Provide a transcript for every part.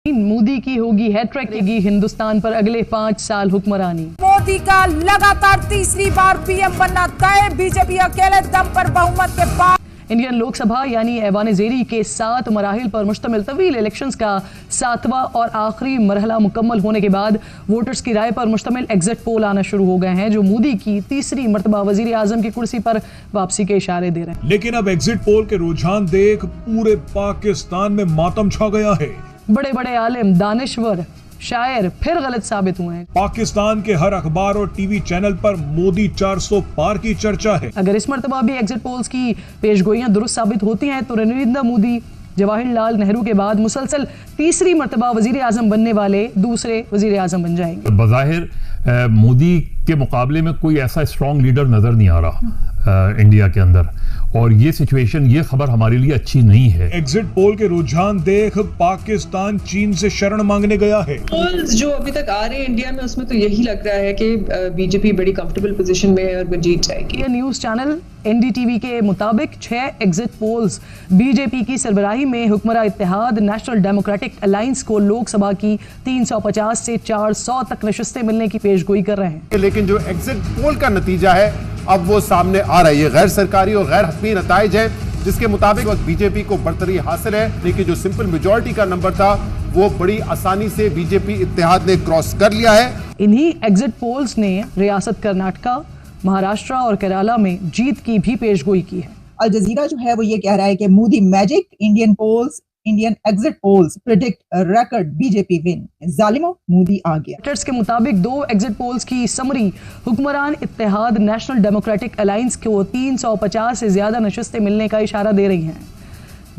मोदी की होगी हैट्रिक, की हिंदुस्तान पर अगले 5 साल हुक्मरानी। मोदी का लगातार तीसरी बार पीएम बनना तय, बीजेपी अकेले दम पर बहुमत के पार। इंडियन लोकसभा यानी ऐवान-ए-ज़ेरी के 7 मराहिल पर मुश्तमिल तवील इलेक्शंस का 7वां और आखिरी मरहला मुकम्मल होने के बाद वोटर्स की राय पर मुश्तमिल एग्जिट पोल आना शुरू हो गए हैं, जो मोदी की तीसरी मरतबा वजीर आजम की कुर्सी पर वापसी के इशारे दे रहे हैं। लेकिन अब एग्जिट पोल के रुझान देख पूरे पाकिस्तान में मातम छा गया है। बड़े बड़े आलिम, दानिश्वर, शायर फिर गलत साबित हुए हैं। पाकिस्तान के हर अखबार और टीवी चैनल पर मोदी 400 पार की चर्चा है। अगर इस मरतबा भी एग्जिट पोल्स की पेशगोइयां दुरुस्त साबित होती हैं तो नरेंद्र मोदी जवाहरलाल नेहरू के बाद मुसलसल तीसरी मरतबा वजीर आजम बनने वाले दूसरे वजीर आजम बन जाएंगे। बज़ाहिर मोदी के मुकाबले में कोई ऐसा स्ट्रॉन्ग लीडर नजर नहीं आ रहा इंडिया के अंदर, और ये सिचुएशन, ये खबर हमारे लिए अच्छी नहीं है। एग्जिट पोल के रुझान देख पाकिस्तान चीन से शरण मांगने गया है। पोल्स जो अभी तक आ रहे हैं इंडिया में, उसमें तो यही लग रहा है कि बीजेपी बड़ी कंफर्टेबल पोजीशन में है और वो जीत जाएगी। ये न्यूज चैनल एनडीटीवी के मुताबिक 6 एग्जिट पोल्स बीजेपी की सरबराही में हुक्मरान इत्तेहाद नेशनल डेमोक्रेटिक अलायंस को लोकसभा की 350 से 400 तक नशिस्तें मिलने की पेशगोई कर रहे हैं। लेकिन जो एग्जिट पोल का नतीजा है अब वो सामने आ रहा है। ये गैर सरकारी और गैर हतमी नताइज है, जिसके मुताबिक बीजेपी को बढ़तरी हासिल है, लेकिन जो सिंपल मेजॉरिटी का नंबर था वो बड़ी आसानी से बीजेपी इत्तेहाद ने क्रॉस कर लिया है। इन्हीं एग्जिट पोल्स ने रियासत कर्नाटका, महाराष्ट्र और केरला में जीत की भी पेशगोई की है। अल जजीरा जो है वो ये कह रहा है कि Modi magic, Indian exit polls predict record BJP win, जालिमो मोदी आ गया। के मुताबिक 2 एग्जिट पोल्स की समरी हुक्मरान इत्तेहाद नेशनल डेमोक्रेटिक अलायंस को 350 से ज्यादा नशिस्तें मिलने का इशारा दे रही हैं।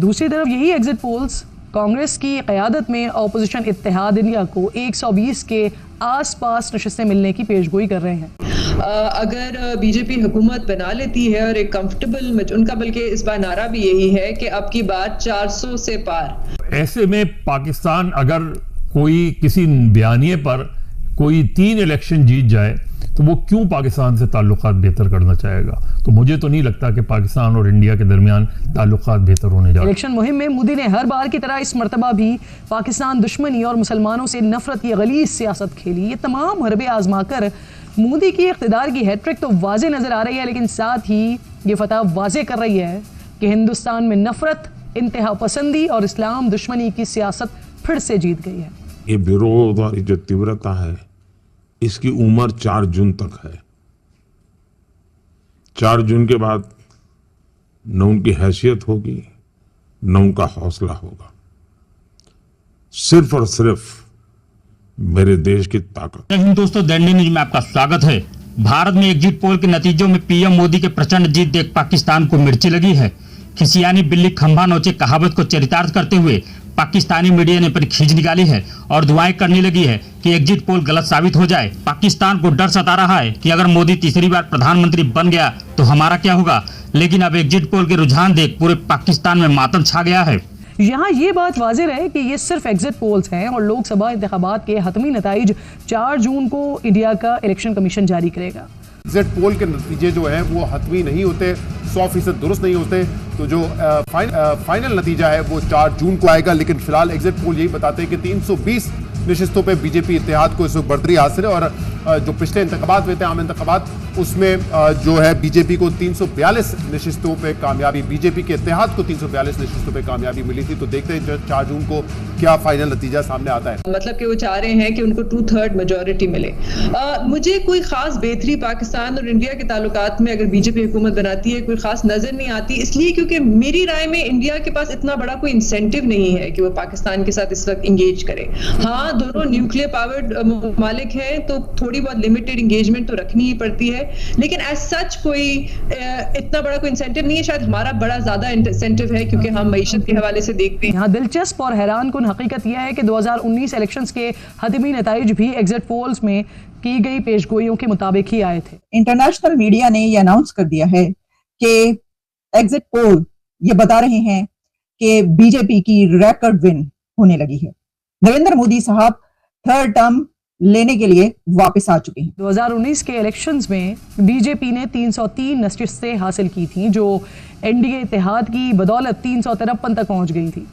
दूसरी तरफ यही एग्जिट पोल्स कांग्रेस की क़यादत में ऑपोजिशन इत्तेहाद इंडिया को 120 के आसपास नशिस्तें मिलने की पेशगोई कर रहे हैं। अगर बीजेपी हुकूमत बना लेती है और एक कंफर्टेबल, उनका बल्कि इस बार नारा भी यही है कि अब की बात 400 से पार। ऐसे में पाकिस्तान अगर कोई किसी बयानिए पर कोई 3 इलेक्शन जीत जाए तो वो क्यों पाकिस्तान से ताल्लुकात बेहतर करना चाहेगा? तो मुझे तो नहीं लगता कि पाकिस्तान और इंडिया के दरमियान ताल्लुकात बेहतर होने जा रहे हैं। इलेक्शन मुहिम में मोदी ने हर बार की तरह इस मरतबा भी पाकिस्तान दुश्मनी और मुसलमानों से नफरत की गलीज सियासत खेली। ये तमाम हरबे आजमा कर मोदी की इख्तिदार की हैट्रिक तो वाजे नजर आ रही है, लेकिन साथ ही ये फतह वाजे कर रही है कि हिंदुस्तान में नफरत, इंतहा पसंदी और इस्लाम दुश्मनी की सियासत फिर से जीत गई है। ये विरोध और जो तीव्रता है, इसकी उम्र 4 जून तक है। 4 जून के बाद न उनकी हैसियत होगी, न उनका हौसला होगा, सिर्फ और सिर्फ मेरे देश की ताकत। दोस्तों, दैनिक न्यूज में आपका स्वागत है। भारत में एग्जिट पोल के नतीजों में पीएम मोदी के प्रचंड जीत देख पाकिस्तान को मिर्ची लगी है। खिसियानी बिल्ली खंभा नोचे कहावत को चरितार्थ करते हुए पाकिस्तानी मीडिया ने अपनी खींच निकाली है और दुआएं करने लगी है कि एग्जिट पोल गलत साबित हो जाए। पाकिस्तान को डर सता रहा है कि अगर मोदी तीसरी बार प्रधानमंत्री बन गया तो हमारा क्या होगा। लेकिन अब एग्जिट पोल के रुझान देख पूरे पाकिस्तान में मातम छा गया है। यहाँ ये बात वाज़ेह है कि ये सिर्फ एग्जिट पोल्स हैं और लोकसभा इंतखाबात के हतमी नताइज 4 जून को इंडिया का इलेक्शन कमीशन जारी करेगा। एग्जिट पोल के नतीजे जो हैं वो हतमी नहीं होते, 100% दुरुस्त नहीं होते, तो जो फाइनल नतीजा है वो 4 जून को आएगा। लेकिन फिलहाल एग्जिट पोल यही बताते हैं कि 320 नशिस्तों पे बीजेपी इत्तेहाद को इस वक्त बढ़तरी हासिल है, और जो पिछले इंतखाबात हुए थे, आम इंतखाबात, उसमें जो है बीजेपी को 342 नशिस्तों पे कामयाबी, बीजेपी के इत्तेहाद को 342 नशिस्तों पे कामयाबी मिली थी। तो देखते हैं 4 जून को क्या फाइनल नतीजा सामने आता है। मतलब कि वो चाह रहे हैं कि उनको 2/3 मेजोरिटी मिले। मुझे कोई खास बेहतरी पाकिस्तान और इंडिया के ताल्लुकात में अगर बीजेपी हुकूमत बनाती है कोई खास नजर नहीं आती, इसलिए क्योंकि मेरी राय में इंडिया के पास इतना बड़ा कोई इंसेंटिव नहीं है कि वो पाकिस्तान के साथ इस वक्त इंगेज करे। हाँ, दोनों न्यूक्लियर पावर्ड ममालिक हैं तो थोड़ी बहुत लिमिटेड इंगेजमेंट तो रखनी ही पड़ती है, लेकिन एज सच कोई इतना बड़ा कोई इंसेंटिव नहीं है। शायद हमारा बड़ा ज्यादा इंसेंटिव है क्योंकि हम मईशत के हवाले से देखते हैं। यहाँ दिलचस्प और हैरान कुन हकीकत यह है कि 2019 इलेक्शंस के हतमी नताइज भी एग्जिट पोल्स में की गई पेशगोइयों के मुताबिक ही आए थे। इंटरनेशनल मीडिया ने यह अनाउंस कर दिया है कि एग्जिट पोल ये बता रहे हैं कि बीजेपी की रिकॉर्ड विन होने लगी है। नरेंद्र मोदी साहब 3rd टर्म लेने के लिए वापस आ चुके हैं। 2019 के इलेक्शंस में बीजेपी ने 303 नशिस्तें हासिल की थी, जो एनडीए इत्तेहाद की बदौलत 353 तक पहुंच गई थी।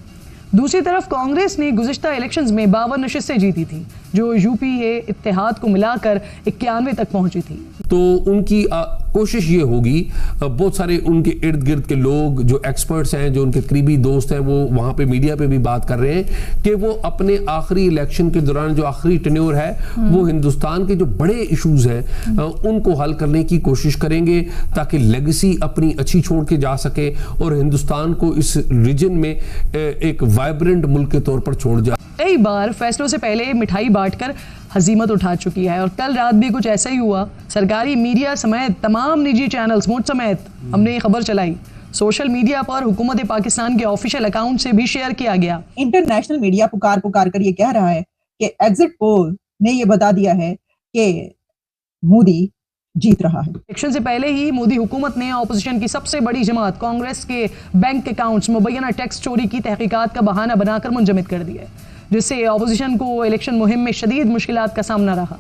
दूसरी तरफ कांग्रेस ने गुज़िश्ता इलेक्शंस में 52 नशिस्तें जीती थी, जो यूपीए इत्तेहाद को मिलाकर 91 तक पहुंची थी। तो उनकी कोशिश ये होगी, बहुत सारे उनके इर्द गिर्द के लोग जो एक्सपर्ट्स हैं, जो उनके करीबी दोस्त हैं, वो वहां पे मीडिया पे भी बात कर रहे हैं कि वो अपने आखिरी इलेक्शन के दौरान जो आखिरी टेन्योर है वो हिंदुस्तान के जो बड़े इश्यूज हैं उनको हल करने की कोशिश करेंगे, ताकि लेगेसी अपनी अच्छी छोड़ के जा सके और हिंदुस्तान को इस रीजन में एक वाइब्रेंट मुल्क के तौर पर छोड़ जाए। कई बार फैसलों से पहले मिठाई बांटकर हजीमत उठा चुकी है और कल रात भी कुछ ऐसा ही हुआ। सरकारी मीडिया समेत तमाम निजी चैनल्स मुझ समेत हमने ये खबर चलाई। सोशल मीडिया पर हुकूमत पाकिस्तान के ऑफिशियल अकाउंट से भी शेयर किया गया। इंटरनेशनल मीडिया पुकार कर ये कह रहा है कि एग्जिट पोल ने ये बता दिया है कि मोदी जीत रहा है। इलेक्शन से पहले ही मोदी हुकूमत ने ऑपोजिशन की सबसे बड़ी जमात कांग्रेस के बैंक अकाउंट्स मुबैना टैक्स चोरी की तहकीकात का बहाना बनाकर मुंजमद कर दिया, जिससे ऑपोजिशन को इलेक्शन मुहिम में शदीद मुश्किलात का सामना रहा।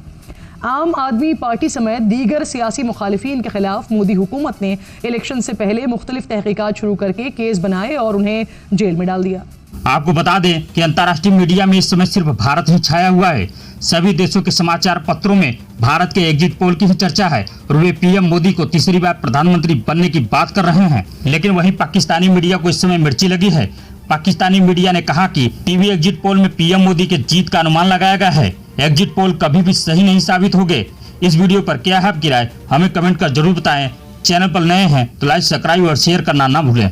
आम आदमी पार्टी समेत दीगर सियासी मुखालिफिन के खिलाफ मोदी हुकूमत ने इलेक्शन से पहले मुख्तलिफ तहकीकात शुरू करके केस बनाए और उन्हें जेल में डाल दिया। आपको बता दें कि अंतर्राष्ट्रीय मीडिया में इस समय सिर्फ भारत ही छाया हुआ है। सभी देशों के समाचार पत्रों में भारत के एग्जिट पोल की ही चर्चा है और वे पीएम मोदी को तीसरी बार प्रधानमंत्री बनने की बात कर रहे हैं। लेकिन वहीं पाकिस्तानी मीडिया को इस समय मिर्ची लगी है। पाकिस्तानी मीडिया ने कहा कि टीवी एग्जिट पोल में पीएम मोदी के जीत का अनुमान लगाया गया है। एग्जिट पोल कभी भी सही नहीं साबित होंगे। इस वीडियो पर क्या है आपकी राय, हमें कमेंट कर जरूर बताएं। चैनल पर नए हैं तो लाइक, सब्सक्राइब और शेयर करना ना भूलें।